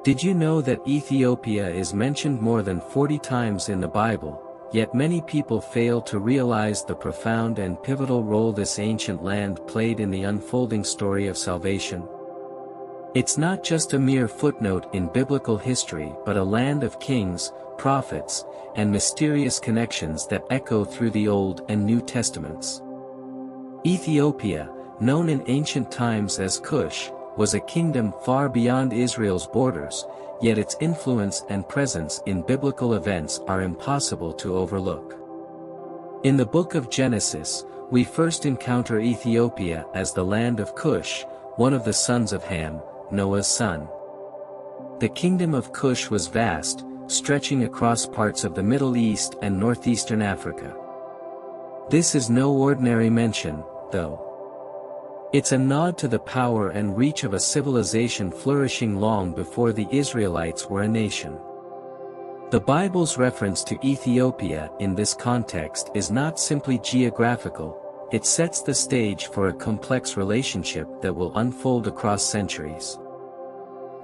Did you know that Ethiopia is mentioned more than 40 times in the Bible, yet many people fail to realize the profound and pivotal role this ancient land played in the unfolding story of salvation? It's not just a mere footnote in biblical history but a land of kings, prophets, and mysterious connections that echo through the Old and New Testaments. Ethiopia, known in ancient times as Cush, was a kingdom far beyond Israel's borders, yet its influence and presence in biblical events are impossible to overlook. In the book of Genesis, we first encounter Ethiopia as the land of Cush, one of the sons of Ham, Noah's son. The kingdom of Cush was vast, stretching across parts of the Middle East and northeastern Africa. This is no ordinary mention, though. It's a nod to the power and reach of a civilization flourishing long before the Israelites were a nation. The Bible's reference to Ethiopia in this context is not simply geographical, it sets the stage for a complex relationship that will unfold across centuries.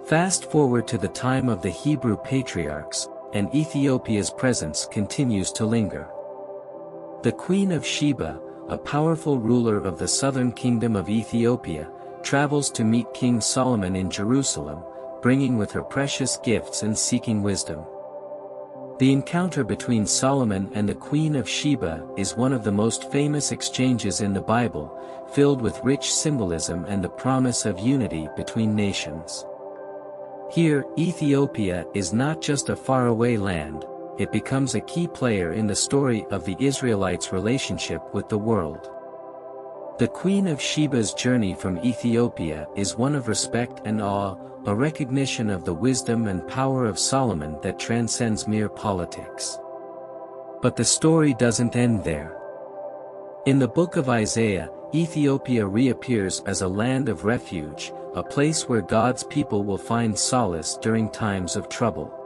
Fast forward to the time of the Hebrew patriarchs, and Ethiopia's presence continues to linger. The Queen of Sheba, a powerful ruler of the southern kingdom of Ethiopia, travels to meet King Solomon in Jerusalem, bringing with her precious gifts and seeking wisdom. The encounter between Solomon and the Queen of Sheba is one of the most famous exchanges in the Bible, filled with rich symbolism and the promise of unity between nations. Here, Ethiopia is not just a faraway land, it becomes a key player in the story of the Israelites' relationship with the world. The Queen of Sheba's journey from Ethiopia is one of respect and awe, a recognition of the wisdom and power of Solomon that transcends mere politics. But the story doesn't end there. In the book of Isaiah, Ethiopia reappears as a land of refuge, a place where God's people will find solace during times of trouble.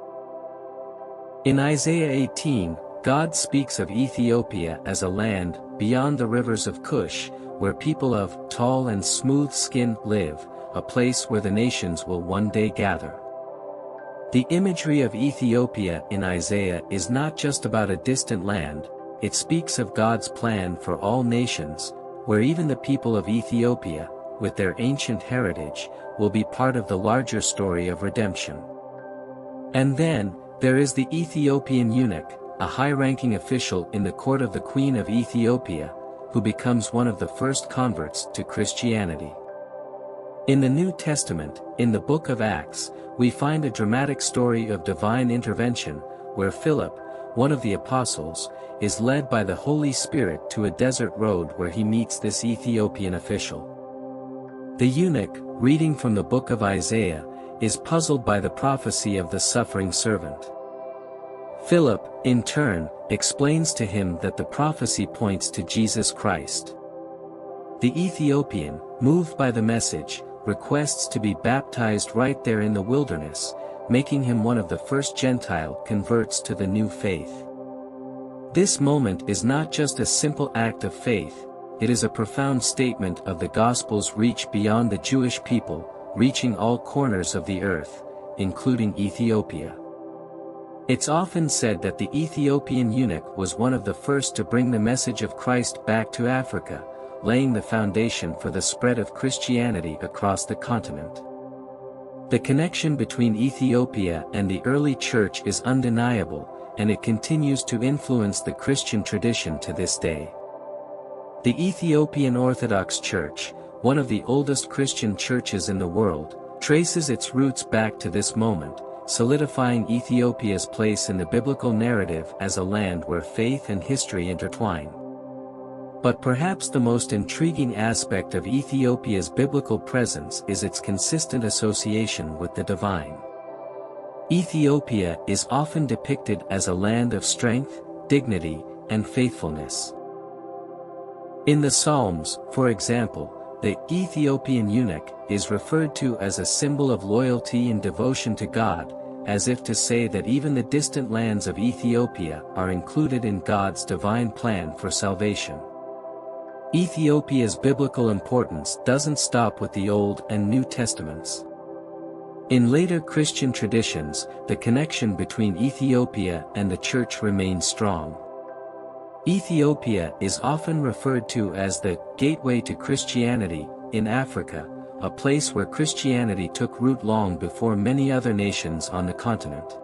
In Isaiah 18, God speaks of Ethiopia as a land, beyond the rivers of Cush, where people of tall and smooth skin live, a place where the nations will one day gather. The imagery of Ethiopia in Isaiah is not just about a distant land, it speaks of God's plan for all nations, where even the people of Ethiopia, with their ancient heritage, will be part of the larger story of redemption. And then, there is the Ethiopian eunuch, a high-ranking official in the court of the Queen of Ethiopia, who becomes one of the first converts to Christianity. In the New Testament, in the book of Acts, we find a dramatic story of divine intervention, where Philip, one of the apostles, is led by the Holy Spirit to a desert road where he meets this Ethiopian official. The eunuch, reading from the book of Isaiah, is puzzled by the prophecy of the suffering servant. Philip, in turn, explains to him that the prophecy points to Jesus Christ. The Ethiopian, moved by the message, requests to be baptized right there in the wilderness, making him one of the first Gentile converts to the new faith. This moment is not just a simple act of faith, it is a profound statement of the gospel's reach beyond the Jewish people, reaching all corners of the earth, including Ethiopia. It's often said that the Ethiopian eunuch was one of the first to bring the message of Christ back to Africa, laying the foundation for the spread of Christianity across the continent. The connection between Ethiopia and the early church is undeniable, and it continues to influence the Christian tradition to this day. The Ethiopian Orthodox Church, one of the oldest Christian churches in the world, traces its roots back to this moment, solidifying Ethiopia's place in the biblical narrative as a land where faith and history intertwine. But perhaps the most intriguing aspect of Ethiopia's biblical presence is its consistent association with the divine. Ethiopia is often depicted as a land of strength, dignity, and faithfulness. In the Psalms, for example, the Ethiopian eunuch is referred to as a symbol of loyalty and devotion to God, as if to say that even the distant lands of Ethiopia are included in God's divine plan for salvation. Ethiopia's biblical importance doesn't stop with the Old and New Testaments. In later Christian traditions, the connection between Ethiopia and the Church remains strong. Ethiopia is often referred to as the gateway to Christianity in Africa, a place where Christianity took root long before many other nations on the continent.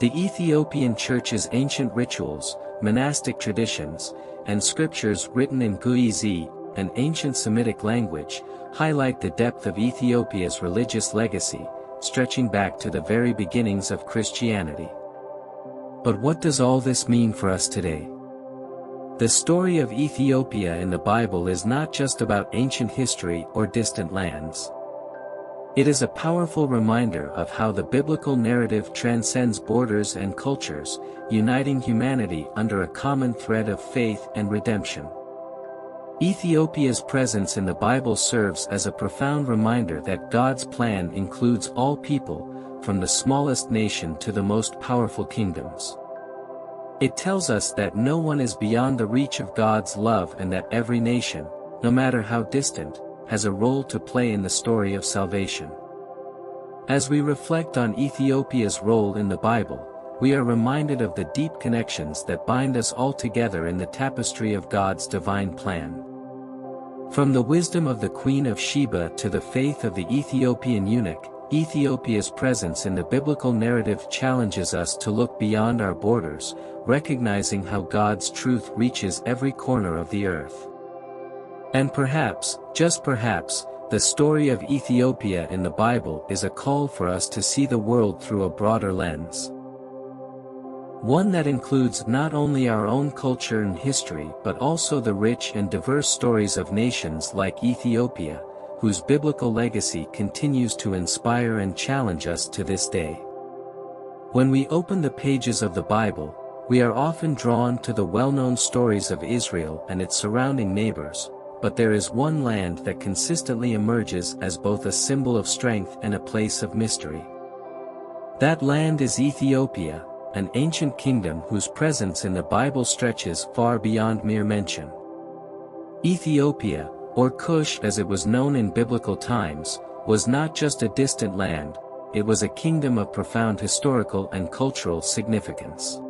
The Ethiopian Church's ancient rituals, monastic traditions, and scriptures written in Guizi, an ancient Semitic language, highlight the depth of Ethiopia's religious legacy, stretching back to the very beginnings of Christianity. But what does all this mean for us today? The story of Ethiopia in the Bible is not just about ancient history or distant lands. It is a powerful reminder of how the biblical narrative transcends borders and cultures, uniting humanity under a common thread of faith and redemption. Ethiopia's presence in the Bible serves as a profound reminder that God's plan includes all people, from the smallest nation to the most powerful kingdoms. It tells us that no one is beyond the reach of God's love and that every nation, no matter how distant, has a role to play in the story of salvation. As we reflect on Ethiopia's role in the Bible, we are reminded of the deep connections that bind us all together in the tapestry of God's divine plan. From the wisdom of the Queen of Sheba to the faith of the Ethiopian eunuch, Ethiopia's presence in the biblical narrative challenges us to look beyond our borders, recognizing how God's truth reaches every corner of the earth. And perhaps, just perhaps, the story of Ethiopia in the Bible is a call for us to see the world through a broader lens. One that includes not only our own culture and history but also the rich and diverse stories of nations like Ethiopia, whose biblical legacy continues to inspire and challenge us to this day. When we open the pages of the Bible, we are often drawn to the well-known stories of Israel and its surrounding neighbors, but there is one land that consistently emerges as both a symbol of strength and a place of mystery. That land is Ethiopia, an ancient kingdom whose presence in the Bible stretches far beyond mere mention. Ethiopia, or Cush as it was known in biblical times, was not just a distant land, it was a kingdom of profound historical and cultural significance.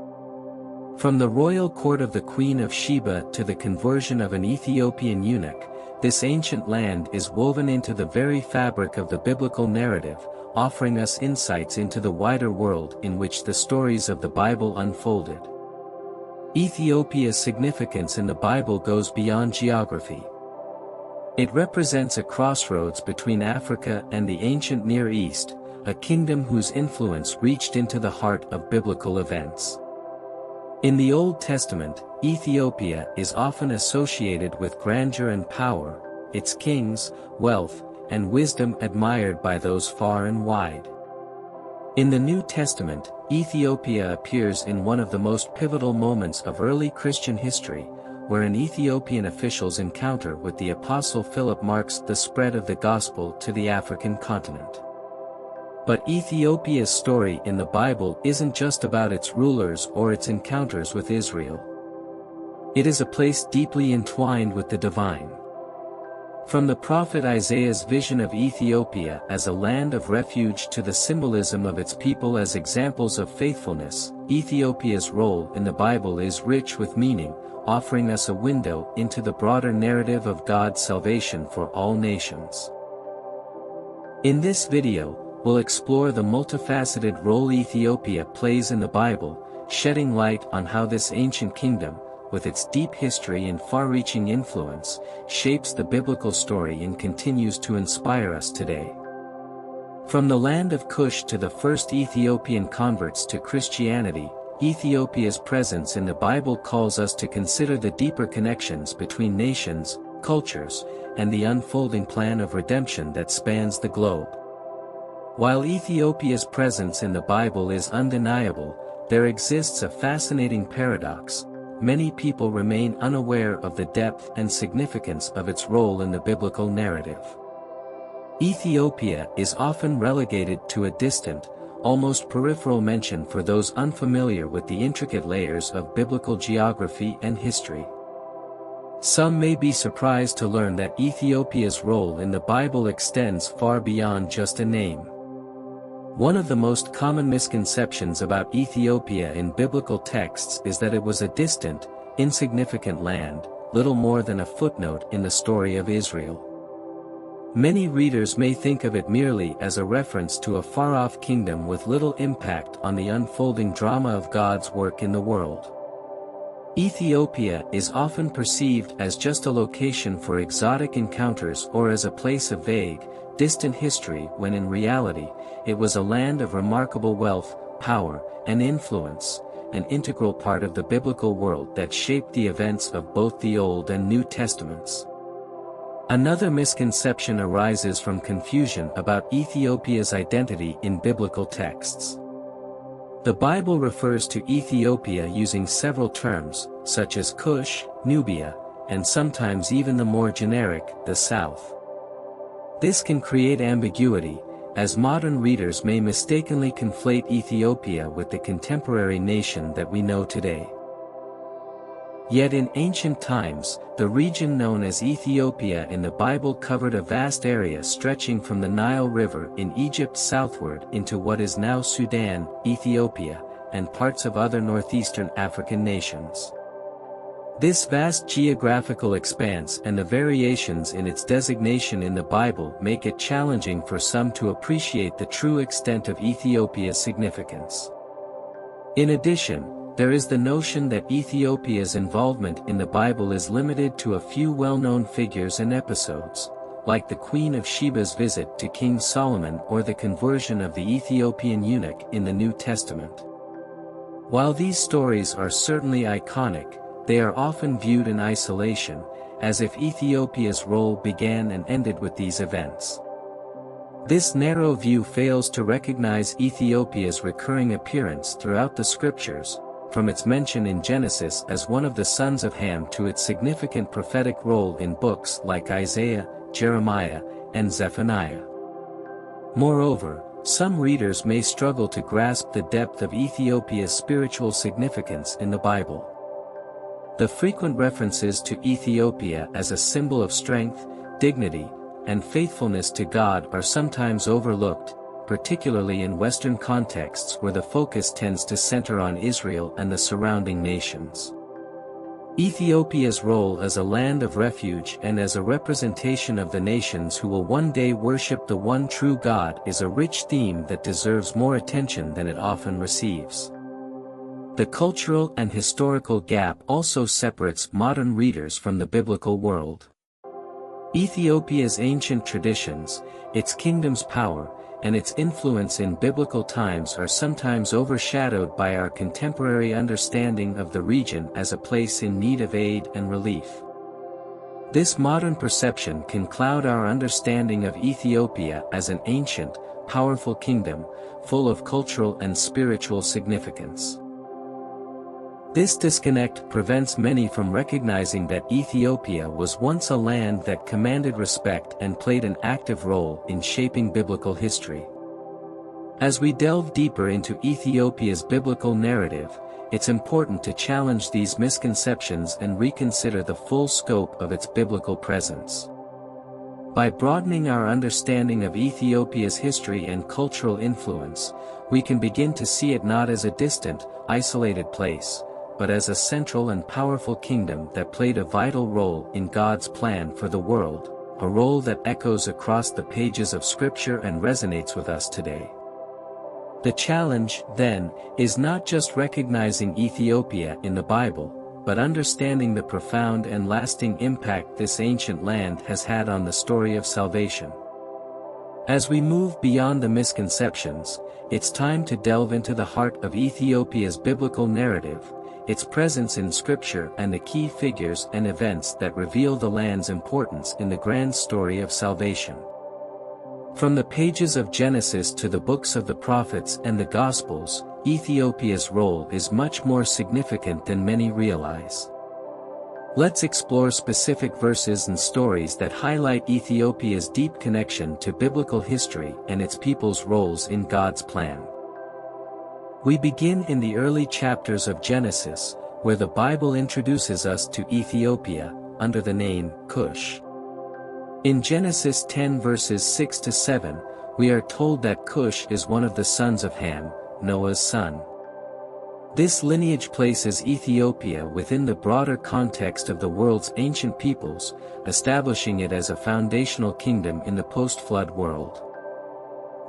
From the royal court of the Queen of Sheba to the conversion of an Ethiopian eunuch, this ancient land is woven into the very fabric of the biblical narrative, offering us insights into the wider world in which the stories of the Bible unfolded. Ethiopia's significance in the Bible goes beyond geography. It represents a crossroads between Africa and the ancient Near East, a kingdom whose influence reached into the heart of biblical events. In the Old Testament, Ethiopia is often associated with grandeur and power, its kings, wealth, and wisdom admired by those far and wide. In the New Testament, Ethiopia appears in one of the most pivotal moments of early Christian history, where an Ethiopian official's encounter with the Apostle Philip marks the spread of the gospel to the African continent. But Ethiopia's story in the Bible isn't just about its rulers or its encounters with Israel. It is a place deeply entwined with the divine. From the prophet Isaiah's vision of Ethiopia as a land of refuge to the symbolism of its people as examples of faithfulness, Ethiopia's role in the Bible is rich with meaning, offering us a window into the broader narrative of God's salvation for all nations. In this video, we'll explore the multifaceted role Ethiopia plays in the Bible, shedding light on how this ancient kingdom, with its deep history and far-reaching influence, shapes the biblical story and continues to inspire us today. From the land of Cush to the first Ethiopian converts to Christianity, Ethiopia's presence in the Bible calls us to consider the deeper connections between nations, cultures, and the unfolding plan of redemption that spans the globe. While Ethiopia's presence in the Bible is undeniable, there exists a fascinating paradox. Many people remain unaware of the depth and significance of its role in the biblical narrative. Ethiopia is often relegated to a distant, almost peripheral mention for those unfamiliar with the intricate layers of biblical geography and history. Some may be surprised to learn that Ethiopia's role in the Bible extends far beyond just a name. One of the most common misconceptions about Ethiopia in biblical texts is that it was a distant, insignificant land, little more than a footnote in the story of Israel. Many readers may think of it merely as a reference to a far-off kingdom with little impact on the unfolding drama of God's work in the world. Ethiopia is often perceived as just a location for exotic encounters or as a place of vague, distant history when in reality, it was a land of remarkable wealth, power, and influence, an integral part of the biblical world that shaped the events of both the Old and New Testaments. Another misconception arises from confusion about Ethiopia's identity in biblical texts. The Bible refers to Ethiopia using several terms, such as Cush, Nubia, and sometimes even the more generic, the South. This can create ambiguity, as modern readers may mistakenly conflate Ethiopia with the contemporary nation that we know today. Yet in ancient times, the region known as Ethiopia in the Bible covered a vast area stretching from the Nile River in Egypt southward into what is now Sudan, Ethiopia, and parts of other northeastern African nations. This vast geographical expanse and the variations in its designation in the Bible make it challenging for some to appreciate the true extent of Ethiopia's significance. In addition, there is the notion that Ethiopia's involvement in the Bible is limited to a few well-known figures and episodes, like the Queen of Sheba's visit to King Solomon or the conversion of the Ethiopian eunuch in the New Testament. While these stories are certainly iconic, they are often viewed in isolation, as if Ethiopia's role began and ended with these events. This narrow view fails to recognize Ethiopia's recurring appearance throughout the scriptures, from its mention in Genesis as one of the sons of Ham to its significant prophetic role in books like Isaiah, Jeremiah, and Zephaniah. Moreover, some readers may struggle to grasp the depth of Ethiopia's spiritual significance in the Bible. The frequent references to Ethiopia as a symbol of strength, dignity, and faithfulness to God are sometimes overlooked, particularly in Western contexts where the focus tends to center on Israel and the surrounding nations. Ethiopia's role as a land of refuge and as a representation of the nations who will one day worship the one true God is a rich theme that deserves more attention than it often receives. The cultural and historical gap also separates modern readers from the biblical world. Ethiopia's ancient traditions, its kingdom's power, and its influence in biblical times are sometimes overshadowed by our contemporary understanding of the region as a place in need of aid and relief. This modern perception can cloud our understanding of Ethiopia as an ancient, powerful kingdom, full of cultural and spiritual significance. This disconnect prevents many from recognizing that Ethiopia was once a land that commanded respect and played an active role in shaping biblical history. As we delve deeper into Ethiopia's biblical narrative, it's important to challenge these misconceptions and reconsider the full scope of its biblical presence. By broadening our understanding of Ethiopia's history and cultural influence, we can begin to see it not as a distant, isolated place, but as a central and powerful kingdom that played a vital role in God's plan for the world, a role that echoes across the pages of Scripture and resonates with us today. The challenge, then, is not just recognizing Ethiopia in the Bible, but understanding the profound and lasting impact this ancient land has had on the story of salvation. As we move beyond the misconceptions, it's time to delve into the heart of Ethiopia's biblical narrative, its presence in Scripture and the key figures and events that reveal the land's importance in the grand story of salvation. From the pages of Genesis to the books of the prophets and the Gospels, Ethiopia's role is much more significant than many realize. Let's explore specific verses and stories that highlight Ethiopia's deep connection to biblical history and its people's roles in God's plan. We begin in the early chapters of Genesis, where the Bible introduces us to Ethiopia, under the name Cush. In Genesis 10 verses 6 to 7, we are told that Cush is one of the sons of Ham, Noah's son. This lineage places Ethiopia within the broader context of the world's ancient peoples, establishing it as a foundational kingdom in the post-flood world.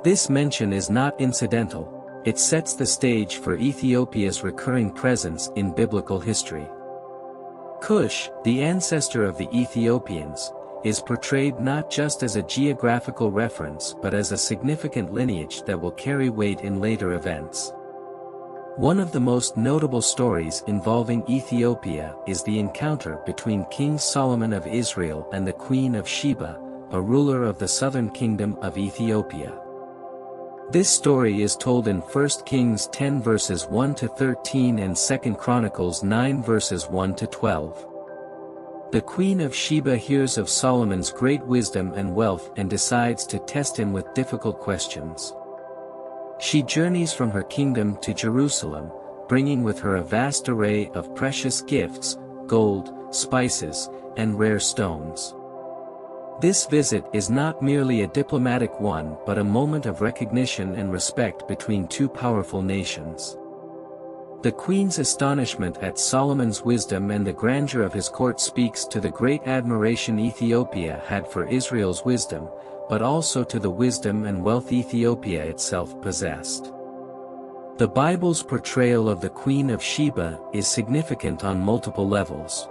This mention is not incidental, it sets the stage for Ethiopia's recurring presence in biblical history. Cush, the ancestor of the Ethiopians, is portrayed not just as a geographical reference but as a significant lineage that will carry weight in later events. One of the most notable stories involving Ethiopia is the encounter between King Solomon of Israel and the Queen of Sheba, a ruler of the southern kingdom of Ethiopia. This story is told in 1 Kings 10 verses 1 to 13 and 2 Chronicles 9 verses 1 to 12. The Queen of Sheba hears of Solomon's great wisdom and wealth and decides to test him with difficult questions. She journeys from her kingdom to Jerusalem, bringing with her a vast array of precious gifts, gold, spices, and rare stones. This visit is not merely a diplomatic one but a moment of recognition and respect between two powerful nations. The Queen's astonishment at Solomon's wisdom and the grandeur of his court speaks to the great admiration Ethiopia had for Israel's wisdom, but also to the wisdom and wealth Ethiopia itself possessed. The Bible's portrayal of the Queen of Sheba is significant on multiple levels.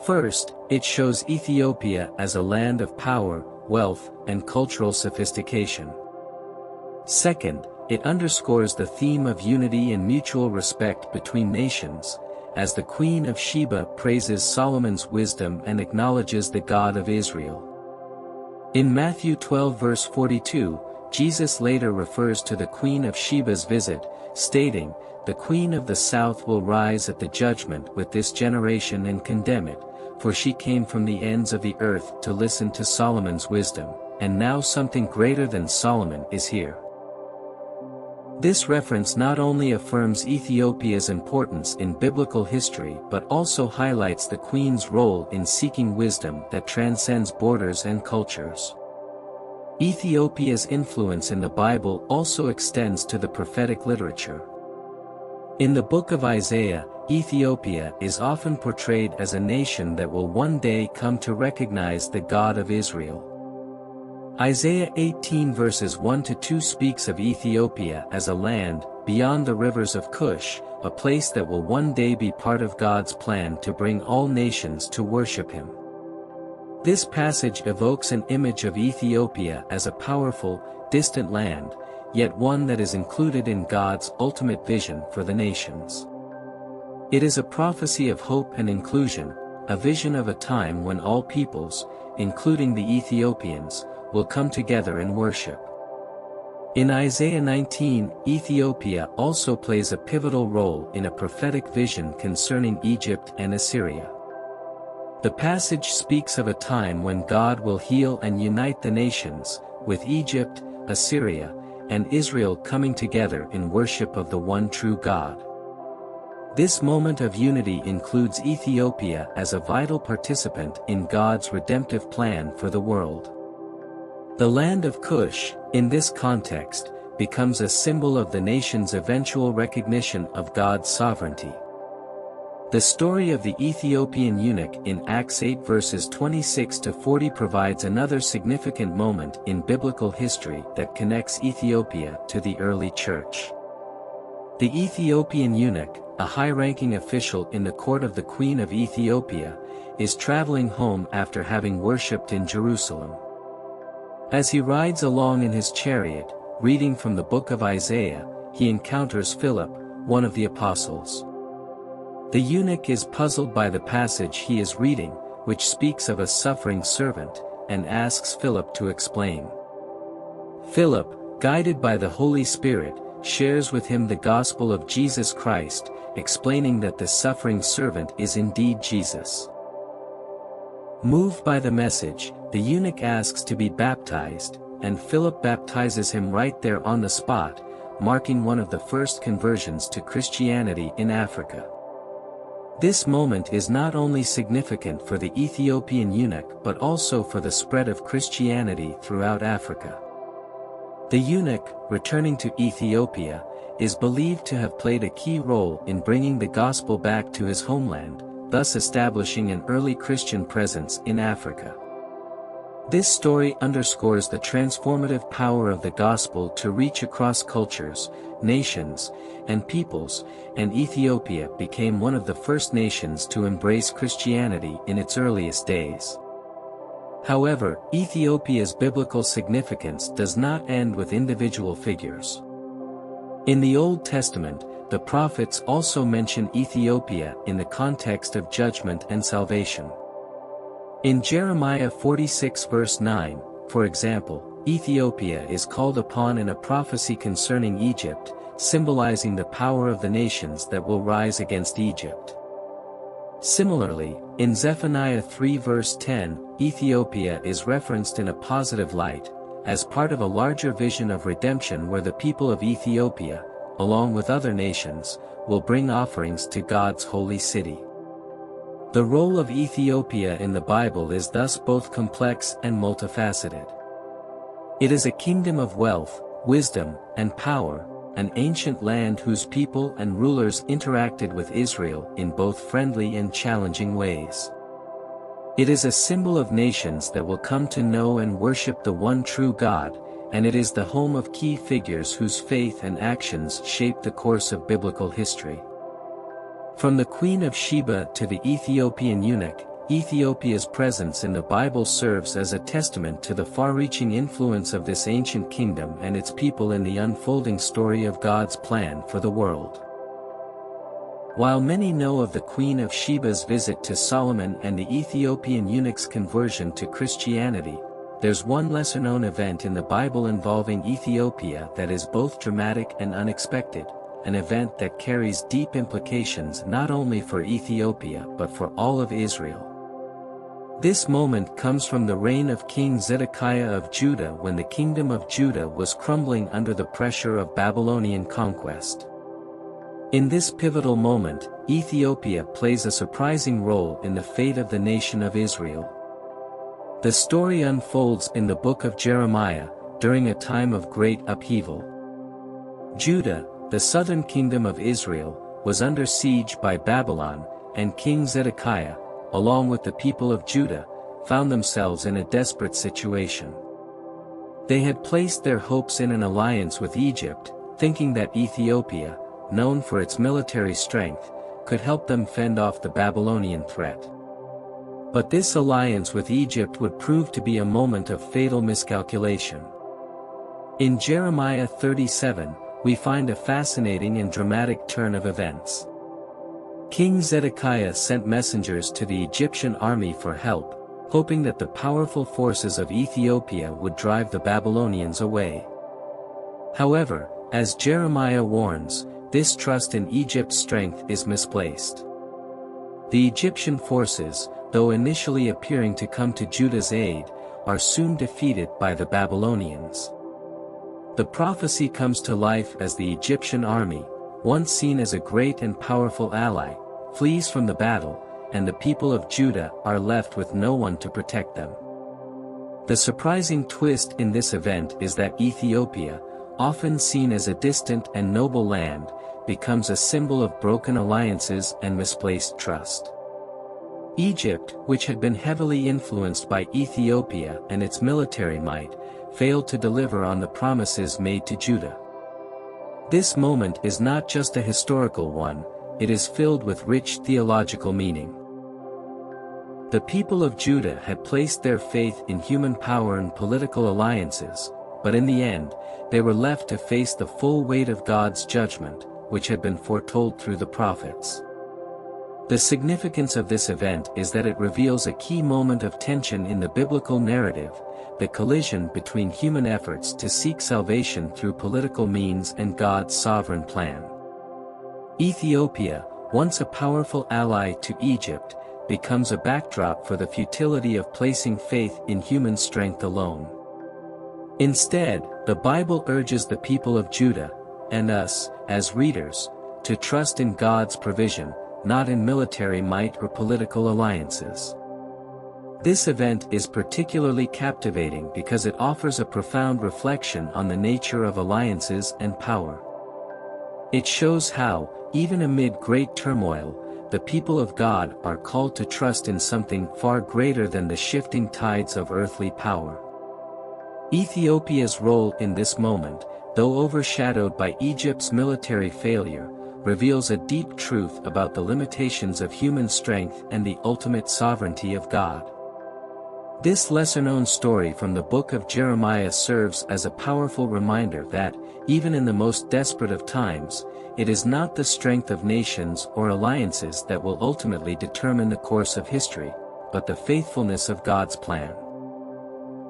First, it shows Ethiopia as a land of power, wealth, and cultural sophistication. Second, it underscores the theme of unity and mutual respect between nations, as the Queen of Sheba praises Solomon's wisdom and acknowledges the God of Israel. In Matthew 12 verse 42, Jesus later refers to the Queen of Sheba's visit, stating, "The Queen of the South will rise at the judgment with this generation and condemn it, for she came from the ends of the earth to listen to Solomon's wisdom, and now something greater than Solomon is here." This reference not only affirms Ethiopia's importance in biblical history but also highlights the Queen's role in seeking wisdom that transcends borders and cultures. Ethiopia's influence in the Bible also extends to the prophetic literature. In the book of Isaiah, Ethiopia is often portrayed as a nation that will one day come to recognize the God of Israel. Isaiah 18 verses 1 to 2 speaks of Ethiopia as a land, beyond the rivers of Cush, a place that will one day be part of God's plan to bring all nations to worship Him. This passage evokes an image of Ethiopia as a powerful, distant land, yet one that is included in God's ultimate vision for the nations. It is a prophecy of hope and inclusion, a vision of a time when all peoples, including the Ethiopians, will come together and worship. In Isaiah 19, Ethiopia also plays a pivotal role in a prophetic vision concerning Egypt and Assyria. The passage speaks of a time when God will heal and unite the nations, with Egypt, Assyria, and Israel coming together in worship of the one true God. This moment of unity includes Ethiopia as a vital participant in God's redemptive plan for the world. The land of Cush, in this context, becomes a symbol of the nation's eventual recognition of God's sovereignty. The story of the Ethiopian eunuch in Acts 8 verses 26 to 40 provides another significant moment in biblical history that connects Ethiopia to the early church. The Ethiopian eunuch, a high-ranking official in the court of the Queen of Ethiopia, is traveling home after having worshipped in Jerusalem. As he rides along in his chariot, reading from the book of Isaiah, he encounters Philip, one of the apostles. The eunuch is puzzled by the passage he is reading, which speaks of a suffering servant, and asks Philip to explain. Philip, guided by the Holy Spirit, shares with him the gospel of Jesus Christ, explaining that the suffering servant is indeed Jesus. Moved by the message, the eunuch asks to be baptized, and Philip baptizes him right there on the spot, marking one of the first conversions to Christianity in Africa. This moment is not only significant for the Ethiopian eunuch but also for the spread of Christianity throughout Africa. The eunuch, returning to Ethiopia, is believed to have played a key role in bringing the gospel back to his homeland, thus establishing an early Christian presence in Africa. This story underscores the transformative power of the gospel to reach across cultures, nations, and peoples, and Ethiopia became one of the first nations to embrace Christianity in its earliest days. However, Ethiopia's biblical significance does not end with individual figures. In the Old Testament, the prophets also mention Ethiopia in the context of judgment and salvation. In Jeremiah 46 verse 9, for example, Ethiopia is called upon in a prophecy concerning Egypt, symbolizing the power of the nations that will rise against Egypt. Similarly, in Zephaniah 3 verse 10, Ethiopia is referenced in a positive light, as part of a larger vision of redemption where the people of Ethiopia, along with other nations, will bring offerings to God's holy city. The role of Ethiopia in the Bible is thus both complex and multifaceted. It is a kingdom of wealth, wisdom, and power, an ancient land whose people and rulers interacted with Israel in both friendly and challenging ways. It is a symbol of nations that will come to know and worship the one true God, and it is the home of key figures whose faith and actions shape the course of biblical history. From the Queen of Sheba to the Ethiopian eunuch, Ethiopia's presence in the Bible serves as a testament to the far-reaching influence of this ancient kingdom and its people in the unfolding story of God's plan for the world. While many know of the Queen of Sheba's visit to Solomon and the Ethiopian eunuch's conversion to Christianity, there's one lesser-known event in the Bible involving Ethiopia that is both dramatic and unexpected, an event that carries deep implications not only for Ethiopia but for all of Israel. This moment comes from the reign of King Zedekiah of Judah when the kingdom of Judah was crumbling under the pressure of Babylonian conquest. In this pivotal moment, Ethiopia plays a surprising role in the fate of the nation of Israel. The story unfolds in the book of Jeremiah, during a time of great upheaval. Judah, the southern kingdom of Israel, was under siege by Babylon, and King Zedekiah, along with the people of Judah, found themselves in a desperate situation. They had placed their hopes in an alliance with Egypt, thinking that Ethiopia, known for its military strength, could help them fend off the Babylonian threat. But this alliance with Egypt would prove to be a moment of fatal miscalculation. In Jeremiah 37, we find a fascinating and dramatic turn of events. King Zedekiah sent messengers to the Egyptian army for help, hoping that the powerful forces of Ethiopia would drive the Babylonians away. However, as Jeremiah warns, this trust in Egypt's strength is misplaced. The Egyptian forces, though initially appearing to come to Judah's aid, are soon defeated by the Babylonians. The prophecy comes to life as the Egyptian army, once seen as a great and powerful ally, flees from the battle, and the people of Judah are left with no one to protect them. The surprising twist in this event is that Ethiopia, often seen as a distant and noble land, becomes a symbol of broken alliances and misplaced trust. Egypt, which had been heavily influenced by Ethiopia and its military might, failed to deliver on the promises made to Judah. This moment is not just a historical one, it is filled with rich theological meaning. The people of Judah had placed their faith in human power and political alliances, but in the end, they were left to face the full weight of God's judgment, which had been foretold through the prophets. The significance of this event is that it reveals a key moment of tension in the biblical narrative, the collision between human efforts to seek salvation through political means and God's sovereign plan. Ethiopia, once a powerful ally to Egypt, becomes a backdrop for the futility of placing faith in human strength alone. Instead, the Bible urges the people of Judah, and us, as readers, to trust in God's provision, not in military might or political alliances. This event is particularly captivating because it offers a profound reflection on the nature of alliances and power. It shows how, even amid great turmoil, the people of God are called to trust in something far greater than the shifting tides of earthly power. Ethiopia's role in this moment, though overshadowed by Egypt's military failure, reveals a deep truth about the limitations of human strength and the ultimate sovereignty of God. This lesser-known story from the book of Jeremiah serves as a powerful reminder that, even in the most desperate of times, it is not the strength of nations or alliances that will ultimately determine the course of history, but the faithfulness of God's plan.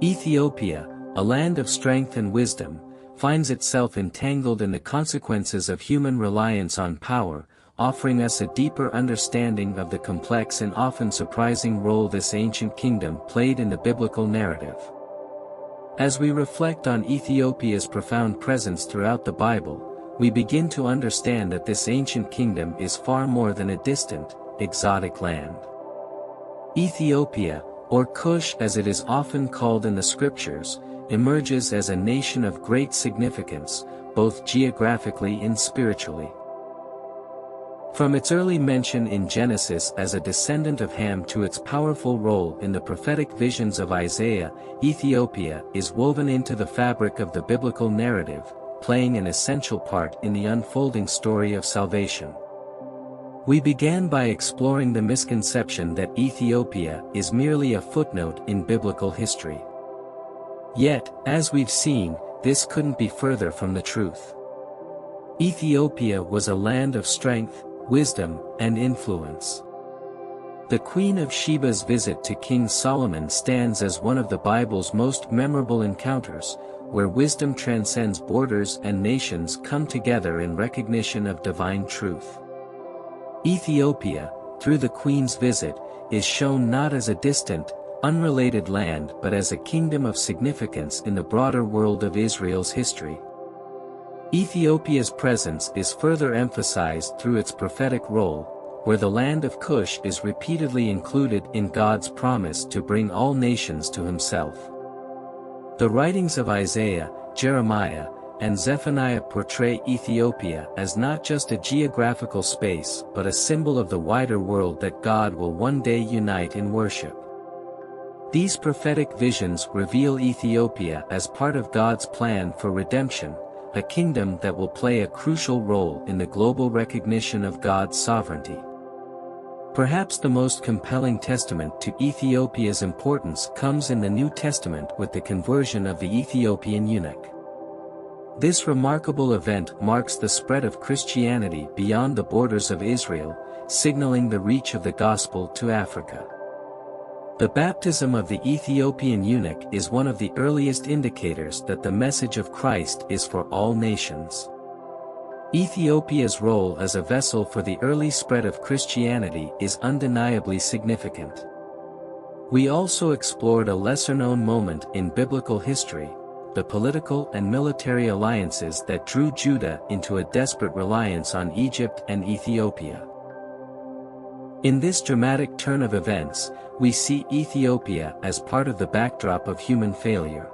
Ethiopia, a land of strength and wisdom, finds itself entangled in the consequences of human reliance on power, offering us a deeper understanding of the complex and often surprising role this ancient kingdom played in the biblical narrative. As we reflect on Ethiopia's profound presence throughout the Bible, we begin to understand that this ancient kingdom is far more than a distant, exotic land. Ethiopia, or Cush as it is often called in the scriptures, emerges as a nation of great significance, both geographically and spiritually. From its early mention in Genesis as a descendant of Ham to its powerful role in the prophetic visions of Isaiah, Ethiopia is woven into the fabric of the biblical narrative, playing an essential part in the unfolding story of salvation. We began by exploring the misconception that Ethiopia is merely a footnote in biblical history. Yet, as we've seen, this couldn't be further from the truth. Ethiopia was a land of strength, wisdom, and influence. The Queen of Sheba's visit to King Solomon stands as one of the Bible's most memorable encounters, where wisdom transcends borders and nations come together in recognition of divine truth. Ethiopia, through the Queen's visit, is shown not as a distant, unrelated land but as a kingdom of significance in the broader world of Israel's history. Ethiopia's presence is further emphasized through its prophetic role, where the land of Cush is repeatedly included in God's promise to bring all nations to himself. The writings of Isaiah, Jeremiah, and Zephaniah portray Ethiopia as not just a geographical space but a symbol of the wider world that God will one day unite in worship. These prophetic visions reveal Ethiopia as part of God's plan for redemption, a kingdom that will play a crucial role in the global recognition of God's sovereignty. Perhaps the most compelling testament to Ethiopia's importance comes in the New Testament with the conversion of the Ethiopian eunuch. This remarkable event marks the spread of Christianity beyond the borders of Israel, signaling the reach of the gospel to Africa. The baptism of the Ethiopian eunuch is one of the earliest indicators that the message of Christ is for all nations. Ethiopia's role as a vessel for the early spread of Christianity is undeniably significant. We also explored a lesser-known moment in biblical history, the political and military alliances that drew Judah into a desperate reliance on Egypt and Ethiopia. In this dramatic turn of events, we see Ethiopia as part of the backdrop of human failure.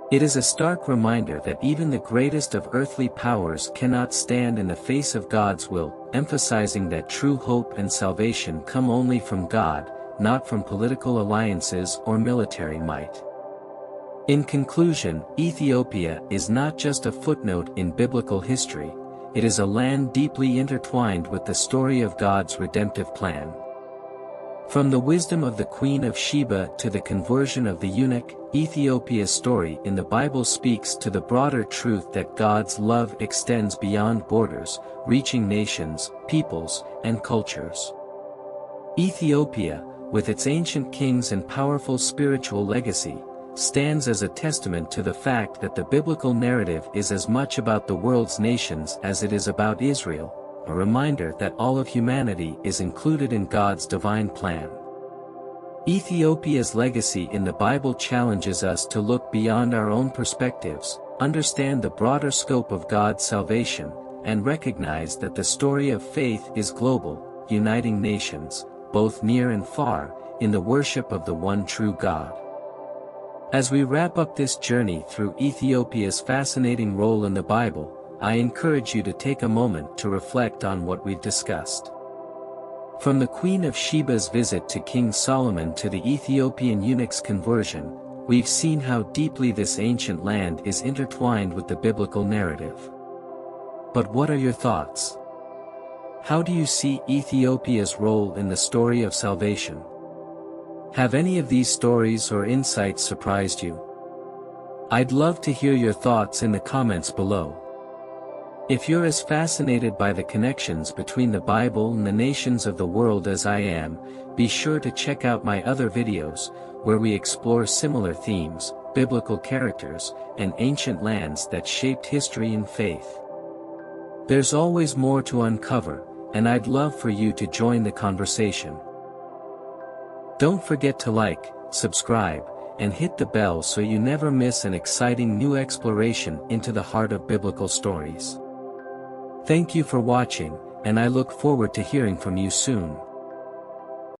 It is a stark reminder that even the greatest of earthly powers cannot stand in the face of God's will, emphasizing that true hope and salvation come only from God, not from political alliances or military might. In conclusion, Ethiopia is not just a footnote in biblical history, it is a land deeply intertwined with the story of God's redemptive plan. From the wisdom of the Queen of Sheba to the conversion of the eunuch, Ethiopia's story in the Bible speaks to the broader truth that God's love extends beyond borders, reaching nations, peoples, and cultures. Ethiopia, with its ancient kings and powerful spiritual legacy, stands as a testament to the fact that the biblical narrative is as much about the world's nations as it is about Israel, a reminder that all of humanity is included in God's divine plan. Ethiopia's legacy in the Bible challenges us to look beyond our own perspectives, understand the broader scope of God's salvation, and recognize that the story of faith is global, uniting nations, both near and far, in the worship of the one true God. As we wrap up this journey through Ethiopia's fascinating role in the Bible, I encourage you to take a moment to reflect on what we've discussed. From the Queen of Sheba's visit to King Solomon to the Ethiopian eunuch's conversion, we've seen how deeply this ancient land is intertwined with the biblical narrative. But what are your thoughts? How do you see Ethiopia's role in the story of salvation? Have any of these stories or insights surprised you? I'd love to hear your thoughts in the comments below. If you're as fascinated by the connections between the Bible and the nations of the world as I am, be sure to check out my other videos, where we explore similar themes, biblical characters, and ancient lands that shaped history and faith. There's always more to uncover, and I'd love for you to join the conversation. Don't forget to like, subscribe, and hit the bell so you never miss an exciting new exploration into the heart of biblical stories. Thank you for watching, and I look forward to hearing from you soon.